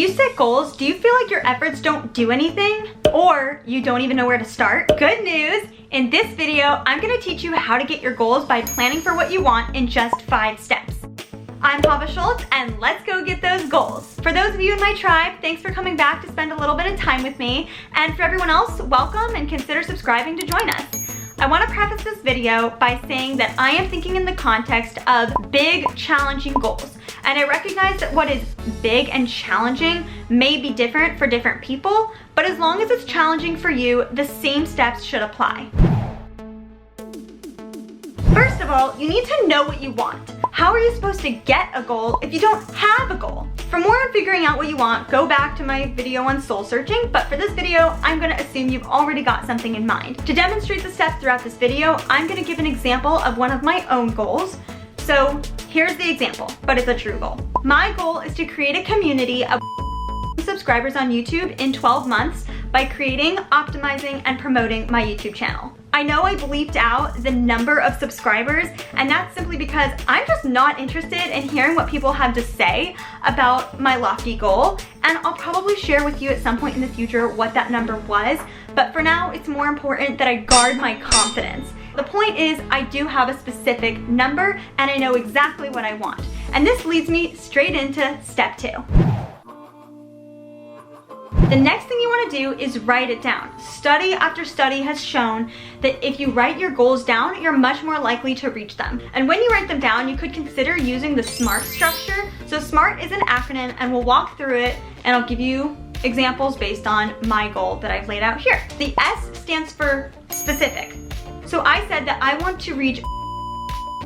you set goals, do you feel like your efforts don't do anything? Or you don't even know where to start? Good news! In this video, I'm gonna teach you how to get your goals by planning for what you want in just 5 steps. I'm Hava Schultz, and let's go get those goals. For those of you in my tribe, thanks for coming back to spend a little bit of time with me. And for everyone else, welcome and consider subscribing to join us. I want to preface this video by saying that I am thinking in the context of big, challenging goals. And I recognize that what is big and challenging may be different for different people, but as long as it's challenging for you, the same steps should apply. First of all, you need to know what you want. How are you supposed to get a goal if you don't have a goal? For more on figuring out what you want, go back to my video on soul searching, but for this video, I'm gonna assume you've already got something in mind. To demonstrate the steps throughout this video, I'm gonna give an example of one of my own goals. So here's the example, but it's a true goal. My goal is to create a community of subscribers on YouTube in 12 months by creating, optimizing, and promoting my YouTube channel. I know I bleeped out the number of subscribers, and that's simply because I'm just not interested in hearing what people have to say about my lofty goal, and I'll probably share with you at some point in the future what that number was, but for now, it's more important that I guard my confidence. The point is, I do have a specific number, and I know exactly what I want. And this leads me straight into step 2. The next thing you want to do is write it down. Study after study has shown that if you write your goals down, you're much more likely to reach them. And when you write them down, you could consider using the SMART structure. So SMART is an acronym, and we'll walk through it, and I'll give you examples based on my goal that I've laid out here. The S stands for specific. So I said that I want to reach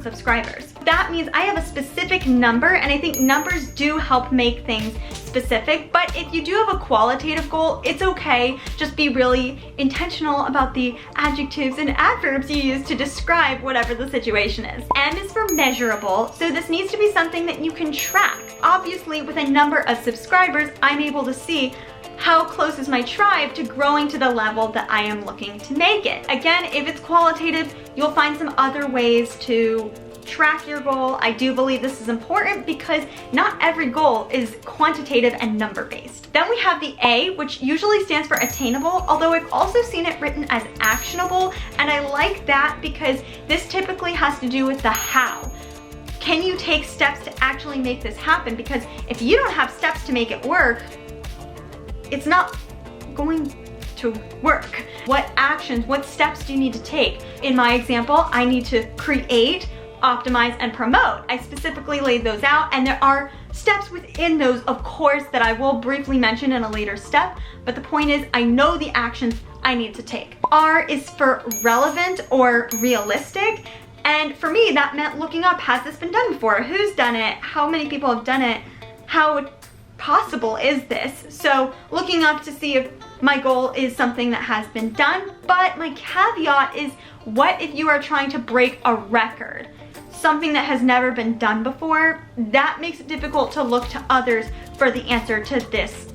subscribers. That means I have a specific number, and I think numbers do help make things specific, but if you do have a qualitative goal, it's okay. Just be really intentional about the adjectives and adverbs you use to describe whatever the situation is. M is for measurable, so this needs to be something that you can track. Obviously, with a number of subscribers, I'm able to see how close is my tribe to growing to the level that I am looking to make it. Again, if it's qualitative, you'll find some other ways to track your goal. I do believe this is important because not every goal is quantitative and number-based. Then we have the A, which usually stands for attainable, although I've also seen it written as actionable, and I like that because this typically has to do with the how. Can you take steps to actually make this happen? Because if you don't have steps to make it work, it's not going to work. What actions, what steps do you need to take? In my example, I need to create, optimize, and promote. I specifically laid those out, and there are steps within those, of course, that I will briefly mention in a later step, but the point is I know the actions I need to take. R is for relevant or realistic, and for me that meant looking up, has this been done before? Who's done it? How many people have done it? How possible is this? So looking up to see if my goal is something that has been done, but my caveat is, what if you are trying to break a record? Something that has never been done before? That makes it difficult to look to others for the answer to this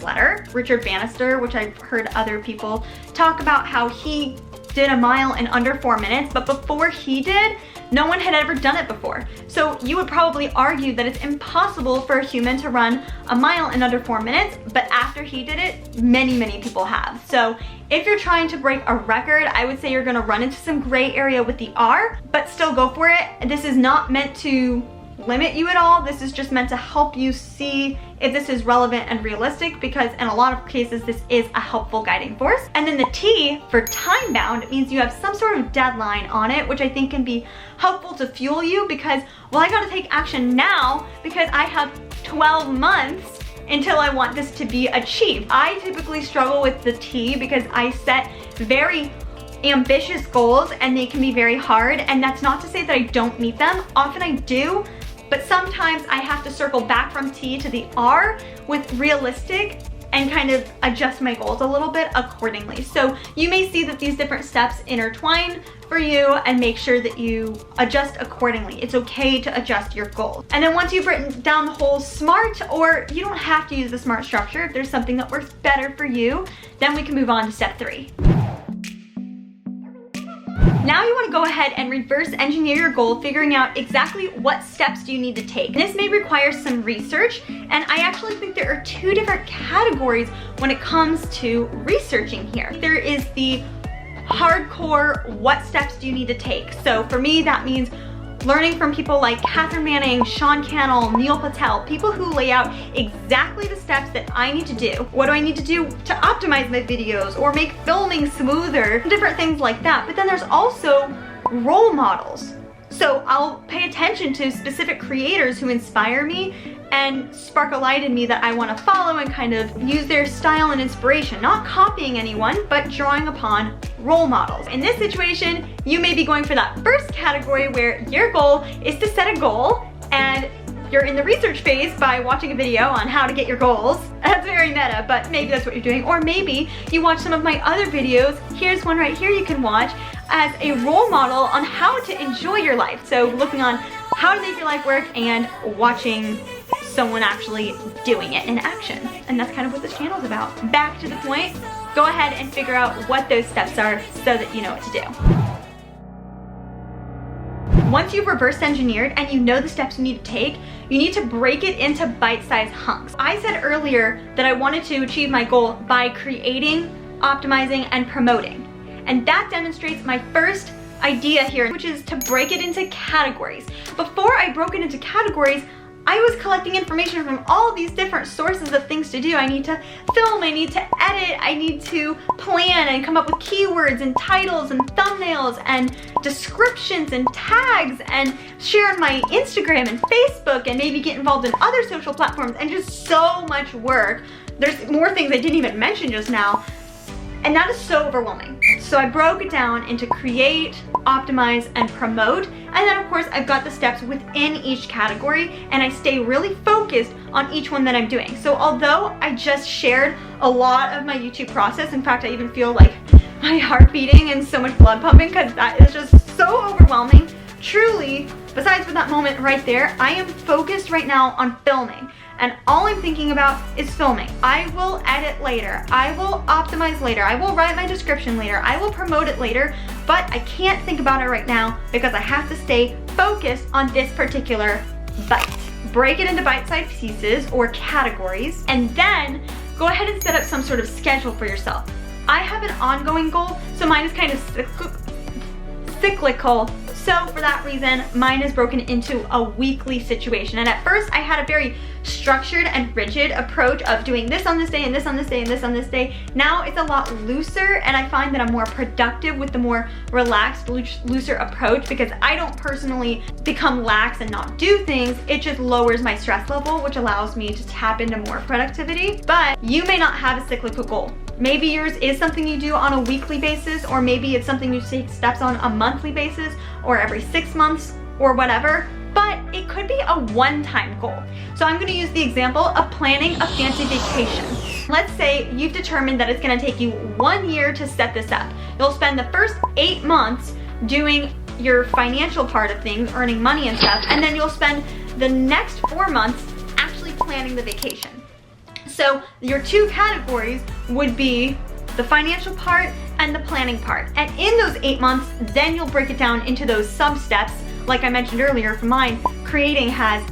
letter. Richard Bannister, which I've heard other people talk about how he did a mile in under 4 minutes, but before he did, no one had ever done it before. So you would probably argue that it's impossible for a human to run a mile in under 4 minutes, but after he did it, many, many people have. So if you're trying to break a record, I would say you're gonna run into some gray area with the R, but still go for it. This is not meant to limit you at all. This is just meant to help you see if this is relevant and realistic, because in a lot of cases this is a helpful guiding force. And then the T for time bound means you have some sort of deadline on it, which I think can be helpful to fuel you because, well, I gotta take action now because I have 12 months until I want this to be achieved. I typically struggle with the T because I set very ambitious goals and they can be very hard, and that's not to say that I don't meet them. Often I do, but sometimes I have to circle back from T to the R with realistic and kind of adjust my goals a little bit accordingly. So you may see that these different steps intertwine for you, and make sure that you adjust accordingly. It's okay to adjust your goals. And then once you've written down the whole SMART, or you don't have to use the SMART structure, if there's something that works better for you, then we can move on to step 3. Now you want to go ahead and reverse engineer your goal, figuring out exactly what steps do you need to take. This may require some research, and I actually think there are two different categories when it comes to researching here. There is the hardcore, what steps do you need to take? So for me, that means learning from people like Catherine Manning, Sean Cannell, Neil Patel, people who lay out exactly the steps that I need to do. What do I need to do to optimize my videos or make filming smoother? Different things like that. But then there's also role models. So I'll pay attention to specific creators who inspire me and spark a light in me that I want to follow and kind of use their style and inspiration. Not copying anyone, but drawing upon role models. In this situation, you may be going for that first category where your goal is to set a goal and you're in the research phase by watching a video on how to get your goals. That's very meta, but maybe that's what you're doing. Or maybe you watch some of my other videos. Here's one right here you can watch as a role model on how to enjoy your life. So looking on how to make your life work and watching someone actually doing it in action. And that's kind of what this channel is about. Back to the point, go ahead and figure out what those steps are so that you know what to do. Once you've reverse engineered and you know the steps you need to take, you need to break it into bite-sized hunks. I said earlier that I wanted to achieve my goal by creating, optimizing, and promoting. And that demonstrates my first idea here, which is to break it into categories. Before I broke it into categories, I was collecting information from all these different sources of things to do. I need to film, I need to edit, I need to plan and come up with keywords and titles and thumbnails and descriptions and tags and share on my Instagram and Facebook and maybe get involved in other social platforms, and just so much work. There's more things I didn't even mention just now. And that is so overwhelming. So I broke it down into create, optimize, and promote. And then of course I've got the steps within each category, and I stay really focused on each one that I'm doing. So although I just shared a lot of my YouTube process, in fact I even feel like my heart beating and so much blood pumping because that is just so overwhelming. Truly, besides for that moment right there, I am focused right now on filming. And all I'm thinking about is filming. I will edit later. I will optimize later. I will write my description later. I will promote it later, but I can't think about it right now because I have to stay focused on this particular bite. Break it into bite-sized pieces or categories, and then go ahead and set up some sort of schedule for yourself. I have an ongoing goal, so mine is kind of cyclical. So for that reason, mine is broken into a weekly situation. And at first I had a very structured and rigid approach of doing this on this day and this on this day and this on this day. Now it's a lot looser, and I find that I'm more productive with the more relaxed, looser approach because I don't personally become lax and not do things. It just lowers my stress level, which allows me to tap into more productivity. But you may not have a cyclical goal. Maybe yours is something you do on a weekly basis, or maybe it's something you take steps on a monthly basis or every 6 months or whatever, but it could be a one-time goal. So I'm gonna use the example of planning a fancy vacation. Let's say you've determined that it's gonna take you 1 year to set this up. You'll spend the first 8 months doing your financial part of things, earning money and stuff, and then you'll spend the next 4 months actually planning the vacation. So your two categories would be the financial part and the planning part. And in those 8 months, then you'll break it down into those sub-steps. Like I mentioned earlier for mine, creating has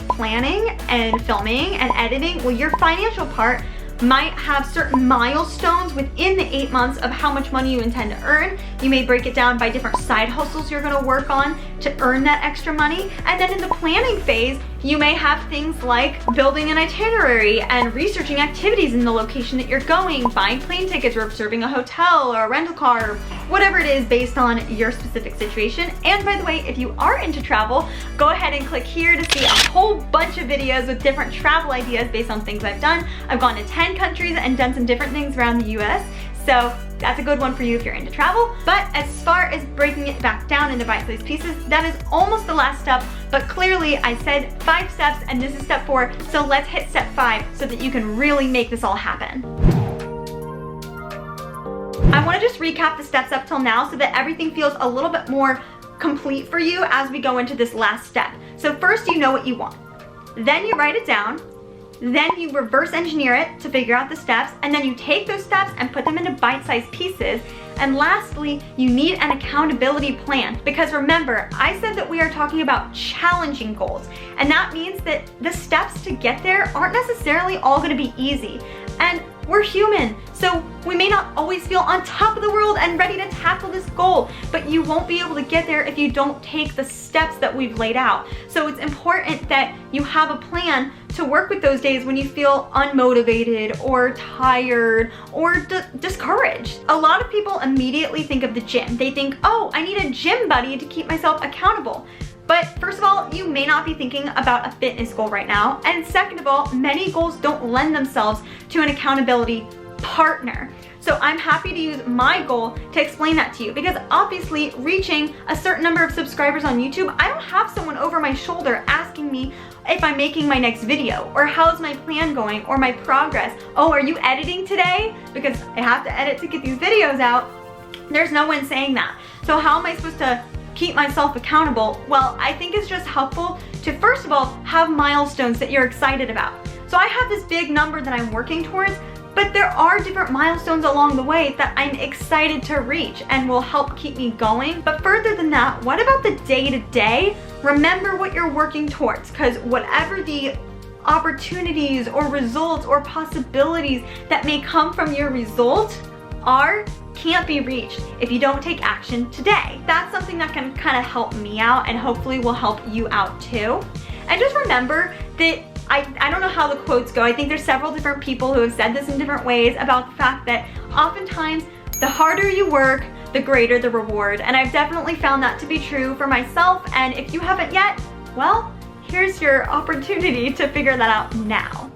planning and filming and editing. Well, your financial part might have certain milestones within the 8 months of how much money you intend to earn. You may break it down by different side hustles you're gonna work on to earn that extra money. And then in the planning phase, you may have things like building an itinerary and researching activities in the location that you're going, buying plane tickets, reserving a hotel or a rental car, or whatever it is based on your specific situation. And by the way, if you are into travel, go ahead and click here to see a whole bunch of videos with different travel ideas based on things I've done. I've gone to 10 countries and done some different things around the US. So that's a good one for you if you're into travel. But as far as breaking it back down into bite-sized pieces, that is almost the last step. But clearly I said 5 steps and this is step 4. So let's hit step 5 so that you can really make this all happen. I want to just recap the steps up till now so that everything feels a little bit more complete for you as we go into this last step. So first, you know what you want. Then you write it down. Then you reverse engineer it to figure out the steps, and then you take those steps and put them into bite-sized pieces. And lastly, you need an accountability plan, because remember, I said that we are talking about challenging goals, and that means that the steps to get there aren't necessarily all gonna be easy. And we're human, so we may not always feel on top of the world and ready to tackle this goal, but you won't be able to get there if you don't take the steps that we've laid out. So it's important that you have a plan to work with those days when you feel unmotivated or tired or discouraged. A lot of people immediately think of the gym. They think, oh, I need a gym buddy to keep myself accountable. But first of all, you may not be thinking about a fitness goal right now. And second of all, many goals don't lend themselves to an accountability partner. So I'm happy to use my goal to explain that to you, because obviously reaching a certain number of subscribers on YouTube, I don't have someone over my shoulder asking me if I'm making my next video, or how's my plan going, or my progress. Oh, are you editing today? Because I have to edit to get these videos out. There's no one saying that. So how am I supposed to keep myself accountable? Well, I think it's just helpful to, first of all, have milestones that you're excited about. So I have this big number that I'm working towards, but there are different milestones along the way that I'm excited to reach and will help keep me going. But further than that, what about the day-to-day? Remember what you're working towards, because whatever the opportunities or results or possibilities that may come from your result can't be reached if you don't take action today. That's something that can kind of help me out and hopefully will help you out too. And just remember that I don't know how the quotes go. I think there's several different people who have said this in different ways about the fact that oftentimes the harder you work, the greater the reward. And I've definitely found that to be true for myself. And if you haven't yet, well, here's your opportunity to figure that out now.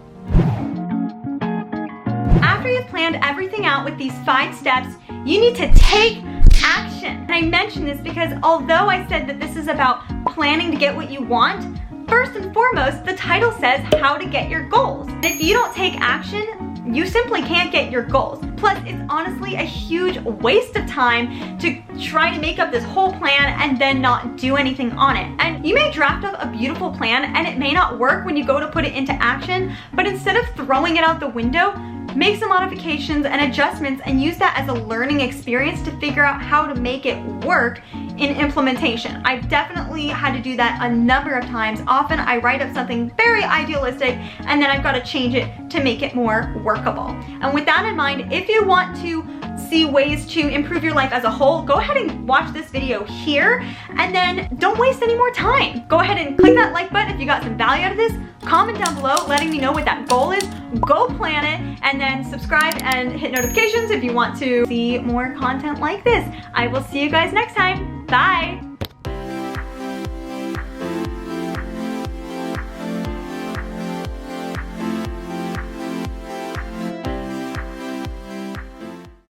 After you've planned everything out with these 5 steps, you need to take action. And I mention this because although I said that this is about planning to get what you want, first and foremost, the title says how to get your goals. And if you don't take action, you simply can't get your goals. Plus, it's honestly a huge waste of time to try to make up this whole plan and then not do anything on it. And you may draft up a beautiful plan and it may not work when you go to put it into action, but instead of throwing it out the window, make some modifications and adjustments and use that as a learning experience to figure out how to make it work in implementation. I've definitely had to do that a number of times. Often I write up something very idealistic and then I've got to change it to make it more workable. And with that in mind, if you want to see ways to improve your life as a whole, go ahead and watch this video here and then don't waste any more time. Go ahead and click that like button if you got some value out of this. Comment down below letting me know what that goal is. Go plan it and then subscribe and hit notifications if you want to see more content like this. I will see you guys next time. Bye.